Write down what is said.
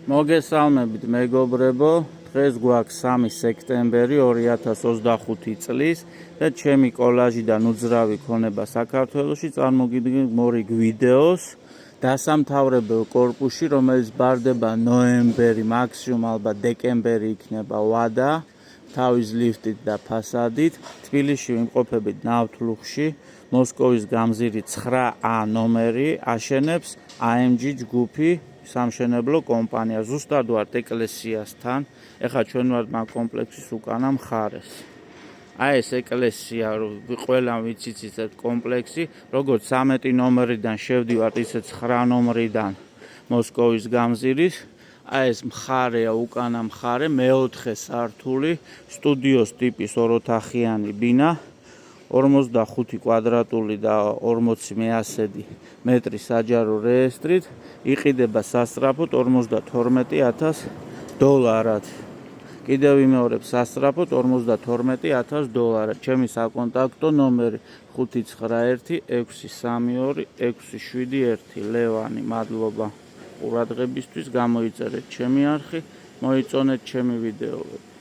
მოგესალმებით მეგობრებო, დღეს გვაქვს 3 სექტემბერი 2025 წლის და ჩემი კოლაჟიდან უძრავი ქონება საქართველოში წარმოგიდგენთ მორიგ ვიდეოს დასამთავრებელ კორპუსში, რომელიც ბარდება ნოემბერი, მაქსიმუმ ალბათ დეკემბერი იქნება ვადა, თავის ლიფტით და ფასადით. თბილისში ვიმყოფებით ნავთლუხში, მოსკოვის გამზირი 9A ნომერი აშენებს AMG ჯგუფი სამშენებლო კომპანია. ზუსტად ვართ ეკლესიასთან. ეხლა ჩვენ ვართ მაგ კომპლექსის უკანა მხარეს. აი ეს ეკლესია, ყველა ვიცით ეს კომპლექსი, როგორც 13 ნომერიდან შევდივართ, ისე 9 ნომრიდან მოსკოვის გამზირის. აი ეს მხარეა, უკანა მხარე, მეოთხე სართული, სტუდიოს ტიპის ოროთახიანი ბინა, 45 კვადრატული და 40 მეასედი მეტრი საჯარო რეესტრით, იყიდება სასწრაფოდ $52,000. კიდევ ვიმეორებ, სასწრაფოდ $52,000. ჩემი საკონტაქტო ნომერი 591-632-671 ლევანი. მადლობა ყურადღებისთვის, გამოიწერეთ ჩემი არხი, მოიწონეთ ჩემი ვიდეოები.